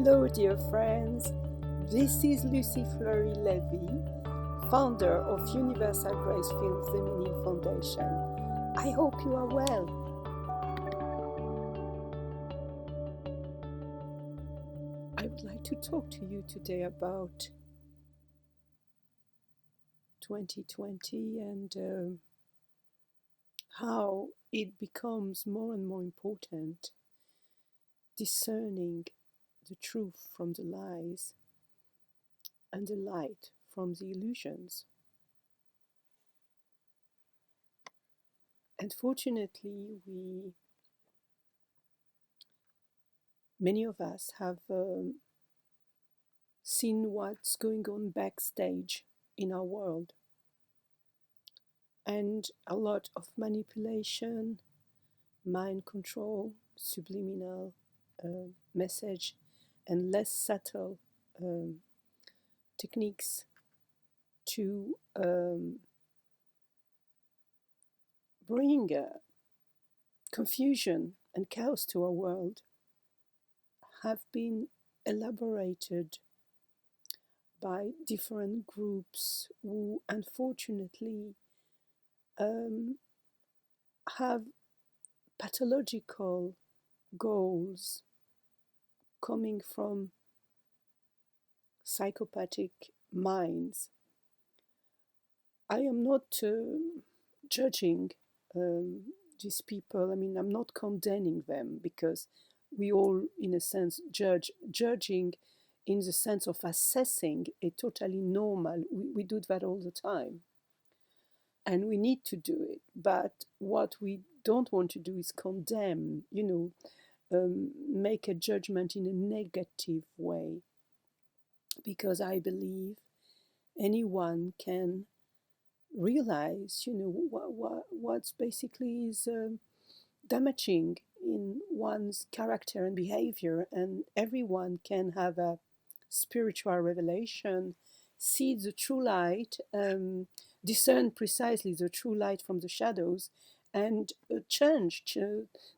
Hello, dear friends. This is Luce Fleury Levi, founder of Universal Grace Film Feminine Foundation. I hope you are well. I would like to talk to you today about 2020 and how it becomes more and more important discerning the truth from the lies and the light from the illusions. Unfortunately, many of us have seen what's going on backstage in our world, and a lot of manipulation, mind control, subliminal message, and less subtle techniques to bring confusion and chaos to our world have been elaborated by different groups who unfortunately have pathological goals coming from psychopathic minds. I am not judging these people. I mean, I'm not condemning them, because we all, in a sense, judging in the sense of assessing a totally normal. We do that all the time. And we need to do it. But what we don't want to do is condemn, make a judgment in a negative way. Because I believe anyone can realize, what's basically is damaging in one's character and behavior, and everyone can have a spiritual revelation, see the true light, discern precisely the true light from the shadows, and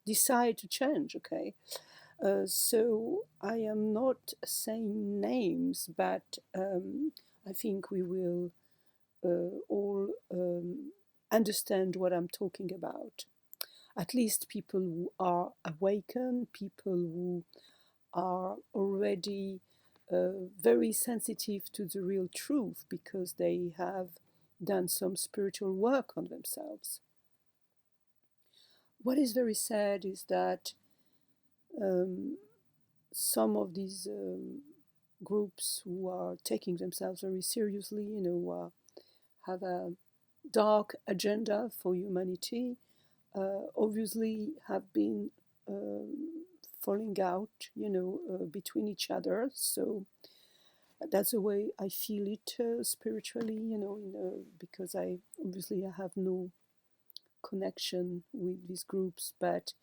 decide to change. Okay, so I am not saying names, but I think we will all understand what I'm talking about. At least people who are awakened, people who are already very sensitive to the real truth because they have done some spiritual work on themselves. What is very sad is that some of these groups who are taking themselves very seriously, have a dark agenda for humanity, obviously have been falling out, between each other. So that's the way I feel it spiritually, because I have no connection with these groups, but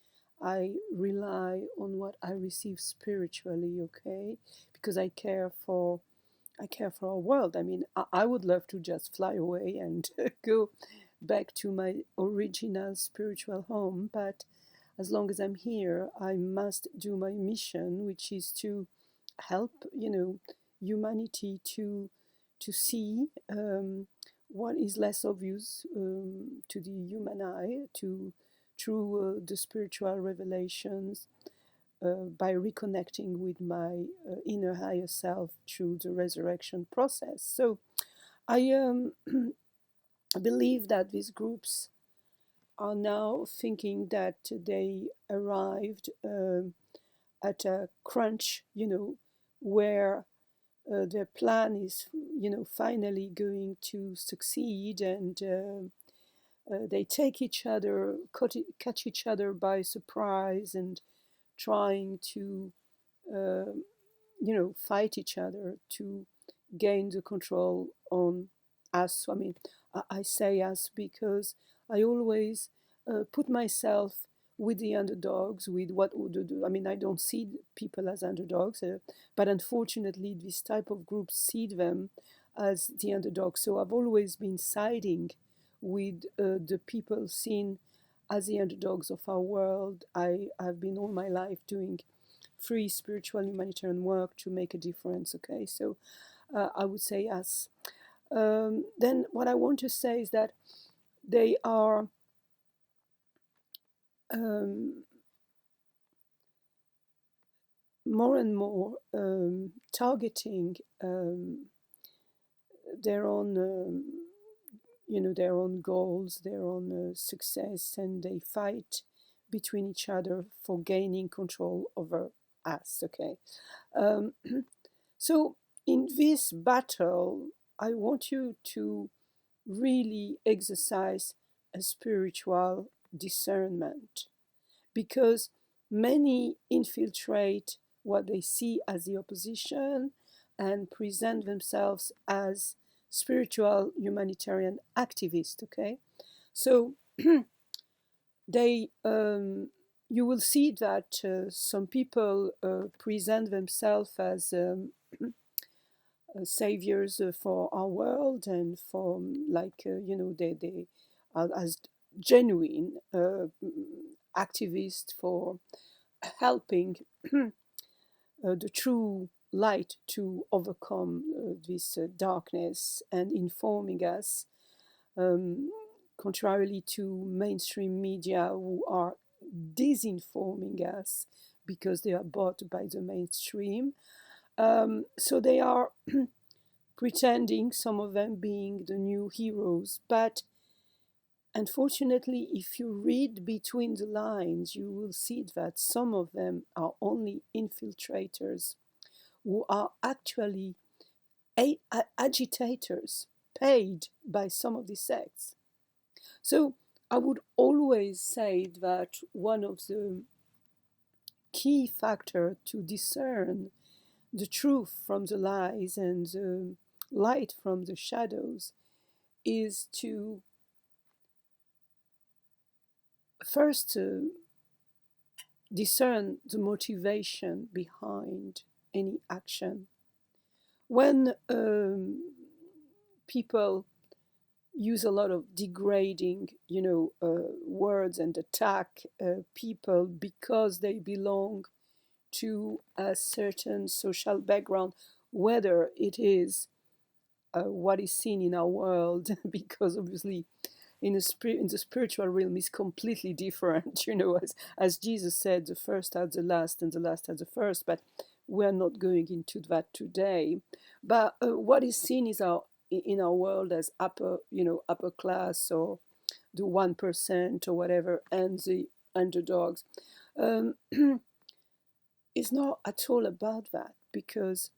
I rely on what I receive spiritually, okay? Because I care for our world. I mean, I would love to just fly away and go back to my original spiritual home, but as long as I'm here, I must do my mission, which is to help, humanity to see what is less obvious to the human eye, through the spiritual revelations, by reconnecting with my inner higher self through the resurrection process. So I believe that these groups are now thinking that they arrived at a crunch, where their plan is, finally going to succeed, and they take each other, catch each other by surprise, and trying to, fight each other to gain the control on us. I mean, I say us because I always put myself with the underdogs, with what would do. I mean, I don't see people as underdogs, but unfortunately, this type of groups see them as the underdogs. So I've always been siding with the people seen as the underdogs of our world. I've been all my life doing free spiritual humanitarian work to make a difference. Okay, so I would say yes. Then what I want to say is that they are um, more and more targeting their own, their own goals, their own success, and they fight between each other for gaining control over us. Okay, um, so in this battle, I want you to really exercise a spiritual discernment, because many infiltrate what they see as the opposition and present themselves as spiritual humanitarian activists. Okay, so they you will see that some people present themselves as saviors for our world, and for they are as genuine activists for helping the true light to overcome this darkness, and informing us, um, contrarily to mainstream media who are disinforming us because they are bought by the mainstream. So they are pretending, some of them being the new heroes, but unfortunately, if you read between the lines, you will see that some of them are only infiltrators who are actually agitators paid by some of these sects. So I would always say that one of the key factors to discern the truth from the lies and the light from the shadows is to first discern the motivation behind any action. When people use a lot of degrading, words, and attack people because they belong to a certain social background, whether it is what is seen in our world, because obviously in the spiritual realm is completely different. As Jesus said, the first are the last, and the last are the first. But we're not going into that today. But what is seen is in our world as upper class, or the 1% or whatever, and the underdogs. Um, it's not at all about that, because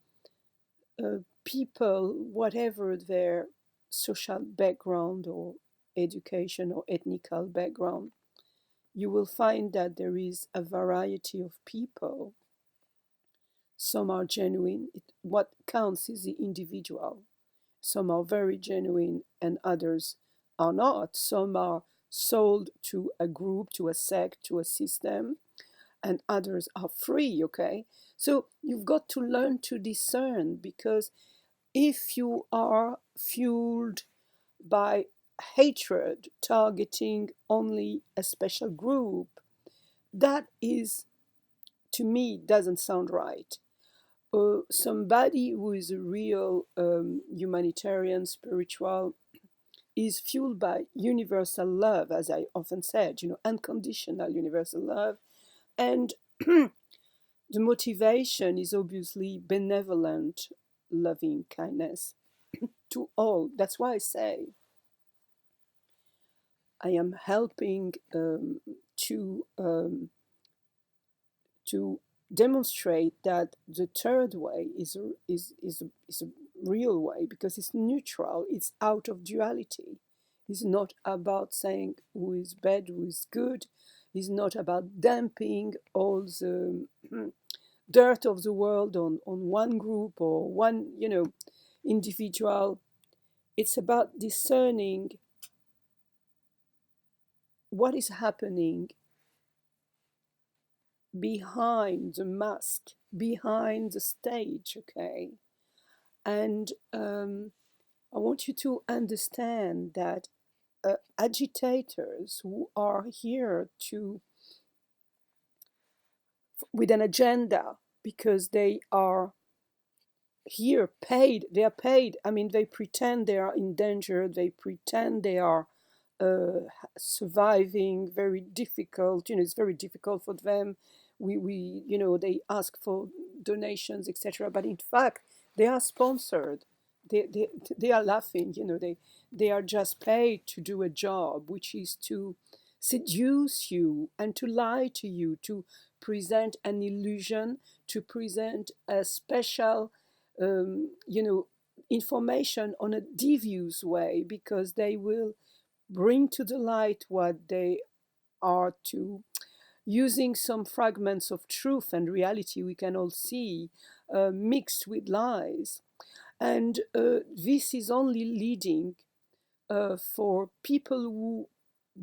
people, whatever their social background or education or ethnical background, you will find that there is a variety of people. Some are genuine. What counts is the individual. Some are very genuine and others are not. Some are sold to a group, to a sect, to a system, and others are free. Okay, so you've got to learn to discern, because if you are fueled by hatred, targeting only a special group, that is, to me, doesn't sound right. Somebody who is a real humanitarian, spiritual, is fueled by universal love, as I often said, unconditional universal love. And the motivation is obviously benevolent, loving kindness to all. That's why I say I am helping to demonstrate that the third way is a real way, because it's neutral, it's out of duality. It's not about saying who is bad, who is good. It's not about dumping all the dirt of the world on one group or one, individual. It's about discerning what is happening behind the mask, behind the stage. Okay, and I want you to understand that agitators who are here to with an agenda because they are here paid. They are paid. I mean, they pretend they are in danger. They pretend they are surviving very difficult. It's very difficult for them. They ask for donations, etc. But in fact, they are sponsored. They are laughing. They are just paid to do a job, which is to seduce you and to lie to you, to present an illusion, to present a special information on a devious way, because they will bring to the light what they are to, using some fragments of truth and reality we can all see, mixed with lies. And this is only leading for people who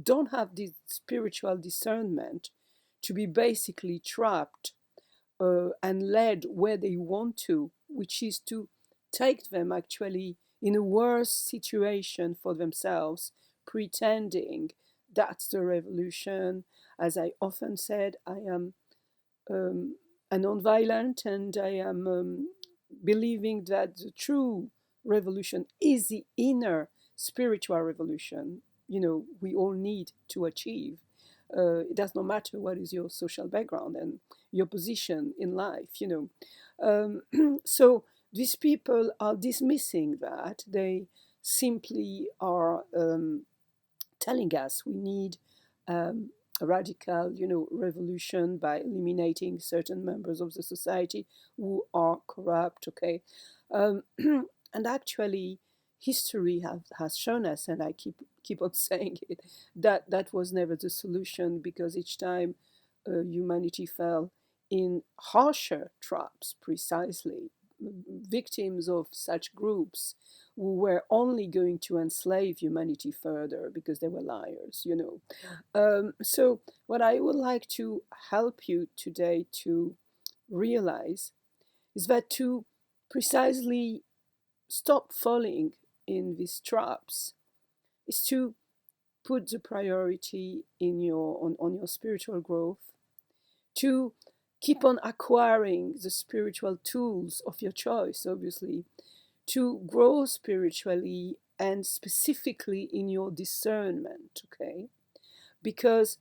don't have this spiritual discernment to be basically trapped and led where they want to, which is to take them actually in a worse situation for themselves, pretending that's the revolution. As I often said, I am a non-violent, and I am believing that the true revolution is the inner spiritual revolution. We all need to achieve. It does not matter what is your social background and your position in life. So these people are dismissing that. They simply are telling us we need um, a radical, revolution by eliminating certain members of the society who are corrupt. Okay, and actually, history has shown us, and I keep on saying it, that that was never the solution, because each time humanity fell in harsher traps, precisely victims of such groups who were only going to enslave humanity further because they were liars. So, what I would like to help you today to realize is that to precisely stop falling in these traps is to put the priority on your spiritual growth, to keep on acquiring the spiritual tools of your choice, obviously, to grow spiritually and specifically in your discernment, okay? Because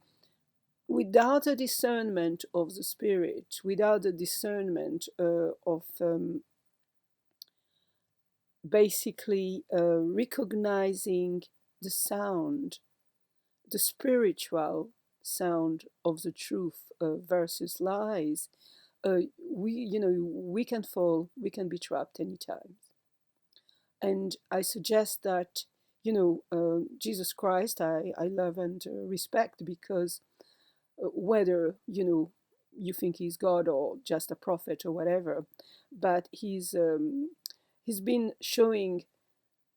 without a discernment of the spirit, without a discernment of basically recognizing the sound, the spiritual sound of the truth versus lies, we can fall, we can be trapped anytime. And I suggest that, Jesus Christ, I love and respect, because whether, you think he's God or just a prophet or whatever, but he's been showing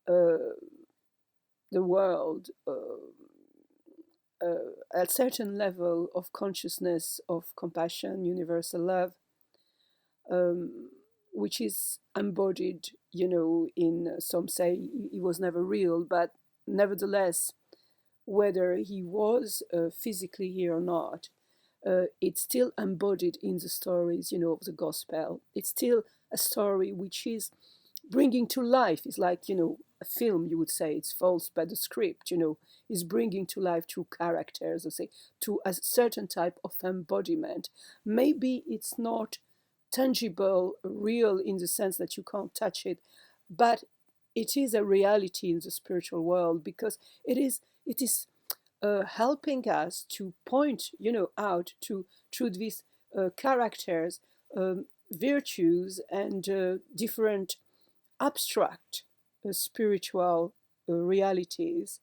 the world a certain level of consciousness, of compassion, universal love, um, which is embodied, in some say he was never real, but nevertheless, whether he was physically here or not, it's still embodied in the stories, of the gospel. It's still a story which is bringing to life. It's like, a film, you would say it's false, but the script, is bringing to life through characters, or say, to a certain type of embodiment. Maybe it's not tangible, real in the sense that you can't touch it, but it is a reality in the spiritual world, because it is helping us to point, out to through these characters, virtues, and different abstract spiritual realities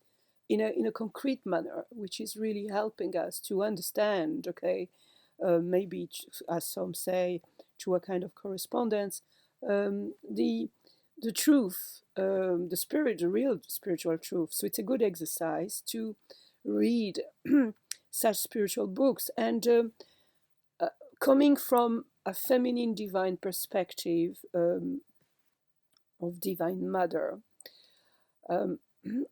in a concrete manner, which is really helping us to understand. Okay, maybe as some say, to a kind of correspondence, the truth, the spirit, the real spiritual truth. So it's a good exercise to read such spiritual books, and uh, coming from a feminine divine perspective, of Divine Mother. Um,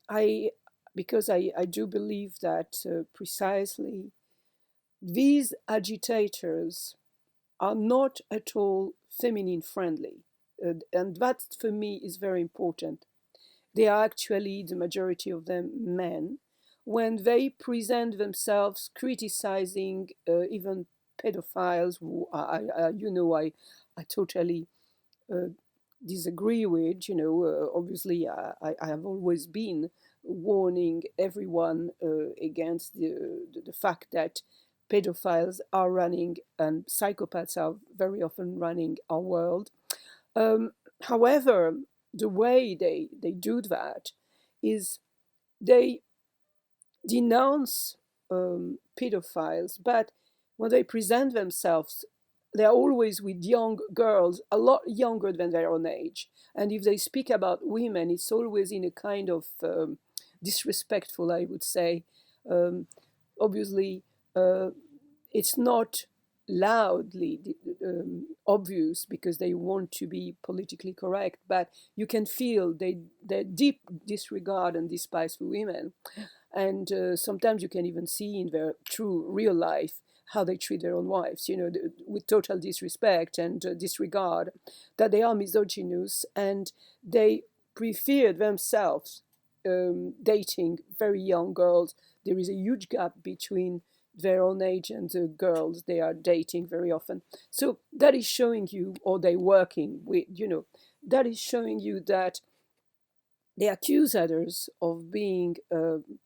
I because I do believe that precisely these agitators are not at all feminine friendly. And that for me is very important. They are actually, the majority of them, men. When they present themselves criticizing even pedophiles, who I totally uh, disagree with. Obviously, I have always been warning everyone against the fact that pedophiles are running and psychopaths are very often running our world. Um, However, the way they do that is they denounce pedophiles, but when they present themselves, they're always with young girls, a lot younger than their own age. And if they speak about women, it's always in a kind of disrespectful, I would say. Um, Obviously, uh, it's not loudly obvious because they want to be politically correct, but you can feel their deep disregard and despise for women. And sometimes you can even see in their true real life how they treat their own wives, with total disrespect and disregard, that they are misogynist and they prefer themselves dating very young girls. There is a huge gap between their own age and the girls they are dating very often. So that is showing you, or they working with, that is showing you that they accuse others of being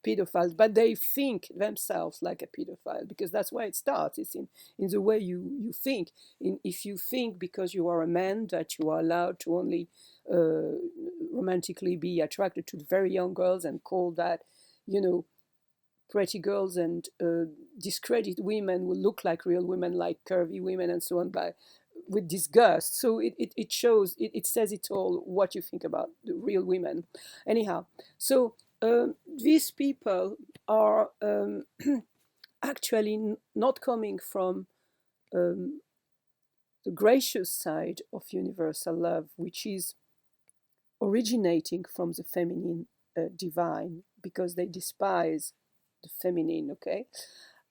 pedophiles, but they think themselves like a pedophile because that's where it starts. It's in the way you think. If you think because you are a man that you are allowed to only uh, romantically be attracted to very young girls and call that, you know, pretty girls and discredit women who look like real women, like curvy women and so on, by with disgust. So it shows, it says it all what you think about the real women. Anyhow, so these people are actually not coming from um, the gracious side of universal love, which is originating from the feminine divine, because they despise the feminine, okay?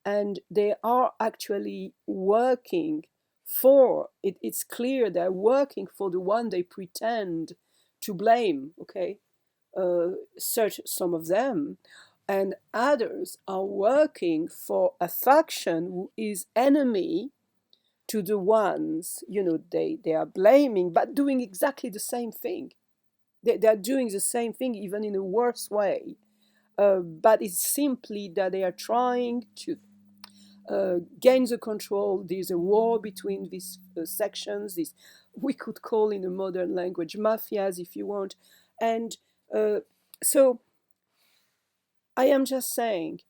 And they are actually working for it. It's clear they're working for the one they pretend to blame, okay? Search some of them, and others are working for a faction who is enemy to the ones they are blaming, but doing exactly the same thing. They're doing the same thing, even in a worse way. But it's simply that they are trying to gain the control. There's a war between these sections, these we could call in a modern language mafias, if you want. And so I am just saying,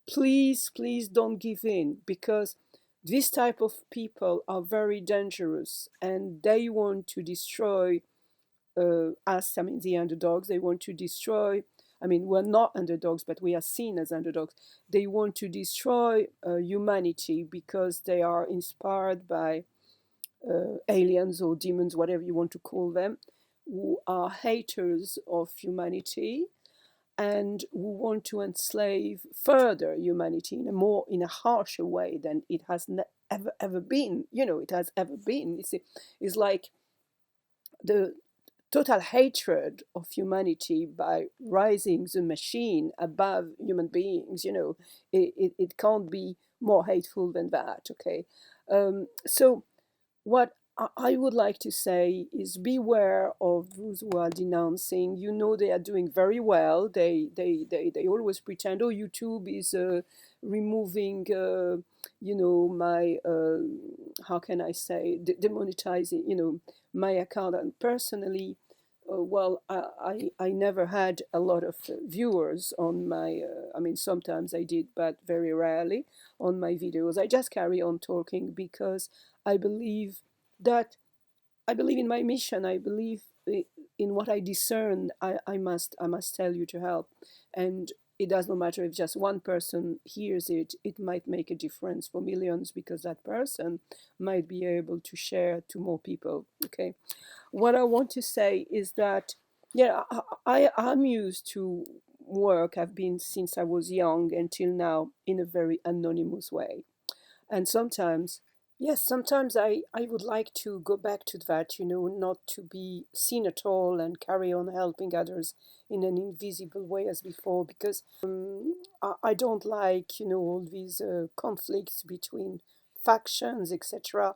please, please don't give in, because this type of people are very dangerous and they want to destroy us, I mean, the underdogs. They want to destroy, I mean, we're not underdogs, but we are seen as underdogs. They want to destroy humanity because they are inspired by aliens or demons, whatever you want to call them, who are haters of humanity and who want to enslave further humanity in a harsher way than it has ever been. It has ever been. It's like the total hatred of humanity by rising the machine above human beings. It can't be more hateful than that. Okay, so what I would like to say is beware of those who are denouncing. They are doing very well. They always pretend, oh, YouTube is removing, my, how can I say, demonetizing, my account. And personally, well, I never had a lot of viewers on my, I mean, sometimes I did, but very rarely on my videos. I just carry on talking because I believe that I believe in my mission. I believe in what I discern. I must tell you to help, and it does not matter if just one person hears it. It might make a difference for millions because that person might be able to share to more people. Okay, what I want to say is that, yeah, I'm used to work. I've been since I was young until now in a very anonymous way, and sometimes Yes, sometimes I would like to go back to that, not to be seen at all and carry on helping others in an invisible way as before, because I don't like, all these conflicts between factions, etc.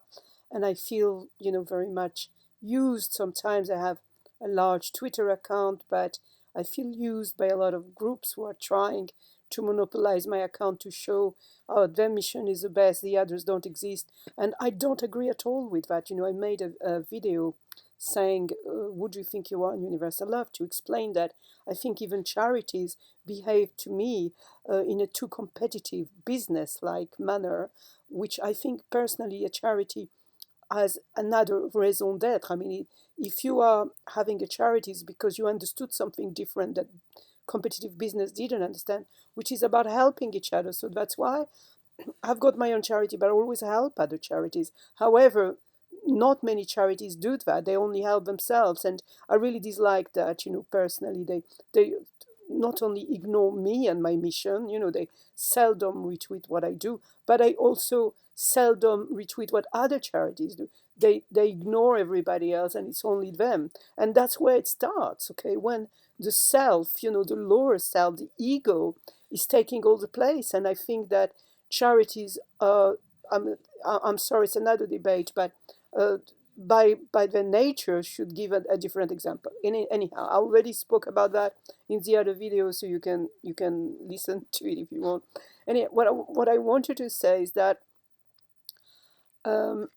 And I feel, very much used. Sometimes I have a large Twitter account, but I feel used by a lot of groups who are trying to monopolize my account to show, oh, their mission is the best, the others don't exist. And I don't agree at all with that. I made a video saying, would you think you are in universal love? To explain that I think even charities behave to me in a too competitive business like manner, which I think personally a charity has another raison d'etre. I mean, if you are having a charity, it's because you understood something different that competitive business didn't understand, which is about helping each other. So that's why I've got my own charity, but I always help other charities. However, not many charities do that. They only help themselves, and I really dislike that. Personally, they not only ignore me and my mission. They seldom retweet what I do, but I also seldom retweet what other charities do. They ignore everybody else, and it's only them, and that's where it starts. Okay, when the self, the lower self, the ego, is taking all the place, and I think that charities, I'm, I'm sorry, it's another debate, but uh, by their nature should give a different example. Anyhow, I already spoke about that in the other video, so you can listen to it if you want. And what I wanted to say is that um,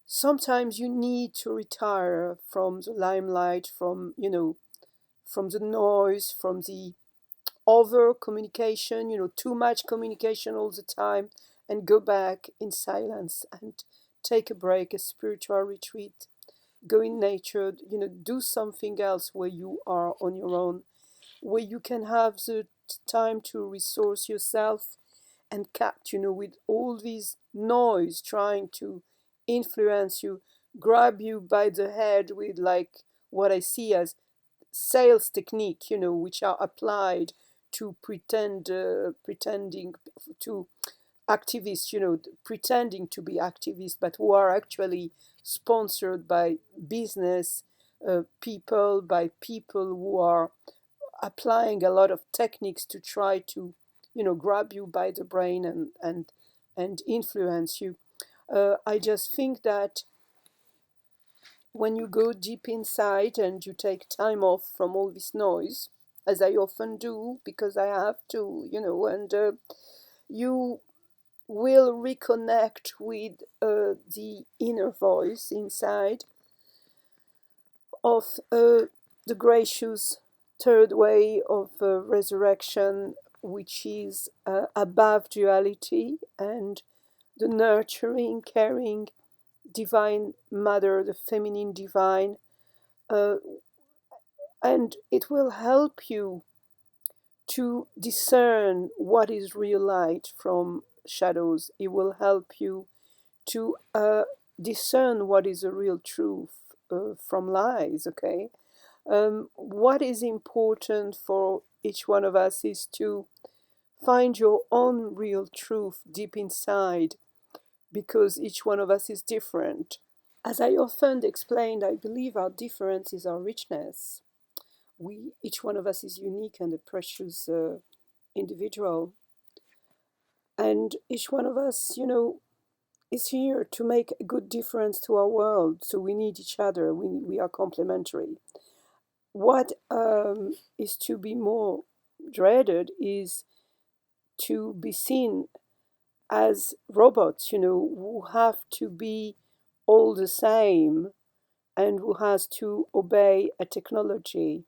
sometimes you need to retire from the limelight, from the noise, from the over communication, too much communication all the time, and go back in silence and take a break, a spiritual retreat, go in nature, do something else where you are on your own, where you can have the time to resource yourself and cut, with all this noise trying to influence you, grab you by the head with like what I see as sales technique, which are applied to pretending to activists, pretending to be activists, but who are actually sponsored by business people, by people who are applying a lot of techniques to try to, grab you by the brain and influence you. I just think that when you go deep inside and you take time off from all this noise, as I often do because I have to, and you will reconnect with the inner voice inside of the gracious third way of resurrection, which is above duality, and the nurturing, caring divine mother, the feminine divine. Uh, and it will help you to discern what is real light from shadows. It will help you to discern what is a real truth from lies. Okay, what is important for each one of us is to find your own real truth deep inside, because each one of us is different. As I often explained, I believe our difference is our richness. Each one of us is unique and a precious individual, and each one of us, is here to make a good difference to our world. So we need each other. We are complementary. What is to be more dreaded is to be seen as robots, who have to be all the same and who has to obey a technology.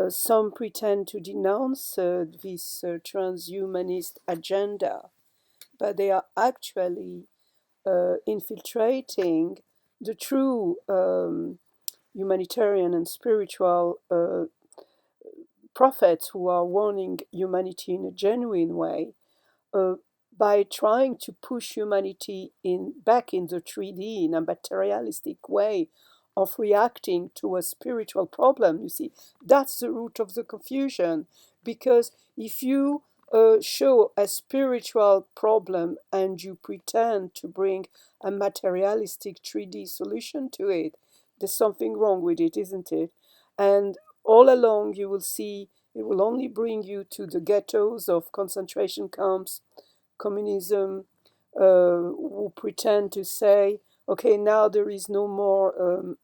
Some pretend to denounce this transhumanist agenda, but they are actually infiltrating the true humanitarian and spiritual prophets who are warning humanity in a genuine way, uh, by trying to push humanity back in the 3D, in a materialistic way of reacting to a spiritual problem. You see, that's the root of the confusion. Because if you show a spiritual problem and you pretend to bring a materialistic 3D solution to it, there's something wrong with it, isn't it? And all along, you will see it will only bring you to the ghettos of concentration camps, communism, who pretend to say, okay, now there is no more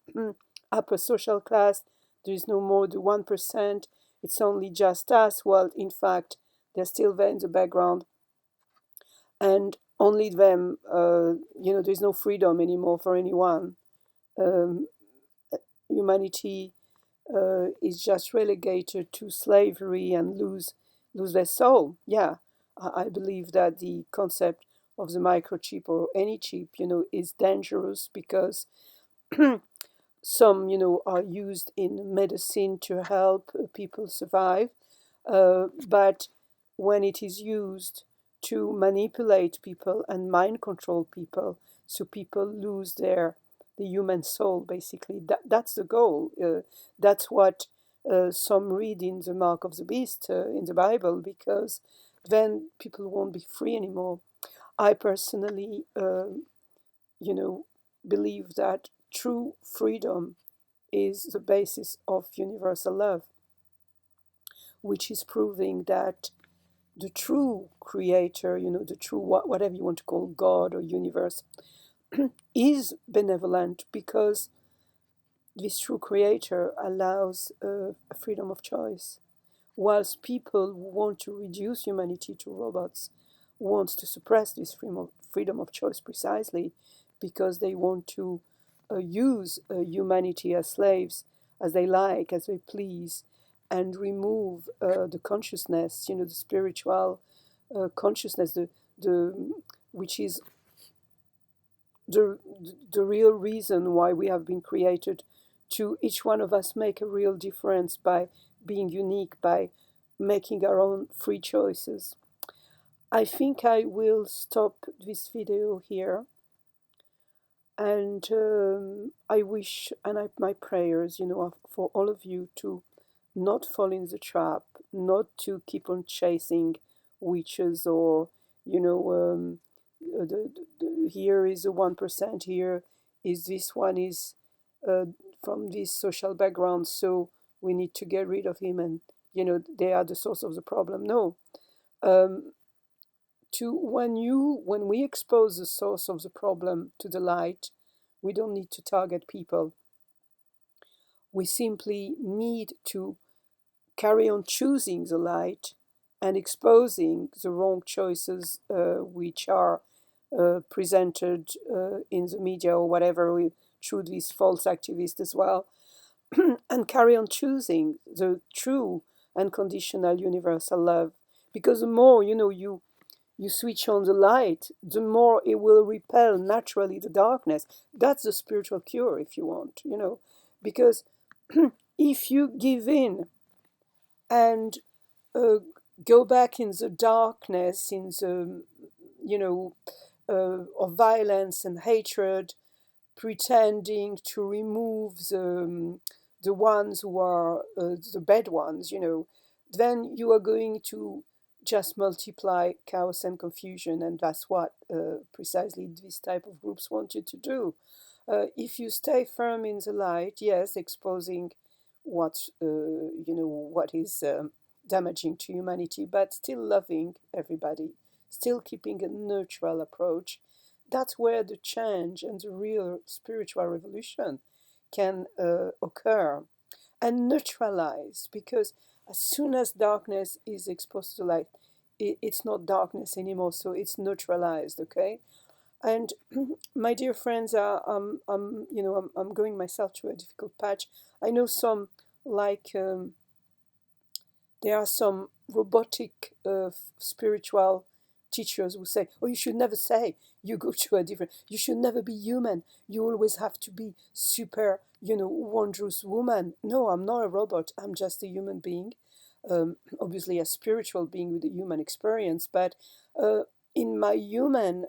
upper social class, there is no more the 1%, it's only just us. Well, in fact, they're still there in the background, and only them, there's no freedom anymore for anyone. Um, Humanity is just relegated to slavery and lose their soul. Yeah, I believe that the concept of the microchip or any chip, is dangerous because some, are used in medicine to help people survive, but when it is used to manipulate people and mind control people, so people lose the human soul, basically, that's the goal. That's what some read in the mark of the beast in the Bible, because then people won't be free anymore. I personally, you know, believe that true freedom is the basis of universal love, which is proving that the true creator, the true whatever you want to call God or universe, is benevolent, because this true creator allows a freedom of choice, whilst people who want to reduce humanity to robots want to suppress this freedom of choice, precisely because they want to use humanity as slaves, as they like, as they please, and remove the consciousness, the spiritual consciousness, the which is the the real reason why we have been created, to each one of us make a real difference by being unique, by making our own free choices. I think I will stop this video here, and I wish, and my prayers, are for all of you to not fall in the trap, not to keep on chasing witches, or you know, here is a 1%, here is this one is uh, from this social background, so we need to get rid of him, and they are the source of the problem. No, um, to when we expose the source of the problem to the light, we don't need to target people. We simply need to carry on choosing the light and exposing the wrong choices, which are presented in the media or whatever, through these false activists as well, and carry on choosing the true unconditional universal love. Because the more you switch on the light, the more it will repel naturally the darkness. That's the spiritual cure, if you want, because if you give in and uh, go back in the darkness, in the, of violence and hatred, pretending to remove the ones who are the bad ones, then you are going to just multiply chaos and confusion, and that's what precisely this type of groups want you to do. If you stay firm in the light, yes, exposing what is damaging to humanity, but still loving everybody, still keeping a neutral approach, that's where the change and the real spiritual revolution can occur and neutralize. Because as soon as darkness is exposed to light, it's not darkness anymore, so it's neutralized. Okay, and my dear friends, I'm going myself through a difficult patch. I know some, like there are some robotic spiritual teachers who say, "Oh, you should never say you go to a different. You should never be human. You always have to be super, wondrous woman." No, I'm not a robot. I'm just a human being, obviously a spiritual being with a human experience. But uh, in my human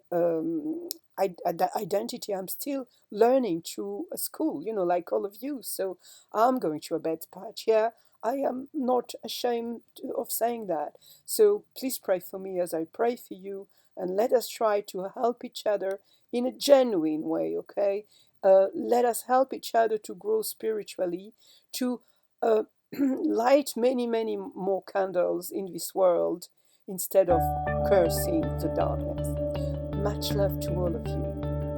identity, I'm still learning through a school. Like all of you. So I'm going through a bad patch. Yeah, I am not ashamed of saying that. So please pray for me as I pray for you, and let us try to help each other in a genuine way, okay? Let us help each other to grow spiritually, to uh, light many, many more candles in this world instead of cursing the darkness. Much love to all of you,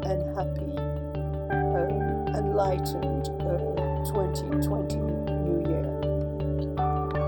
and happy, enlightened 2020 New Year.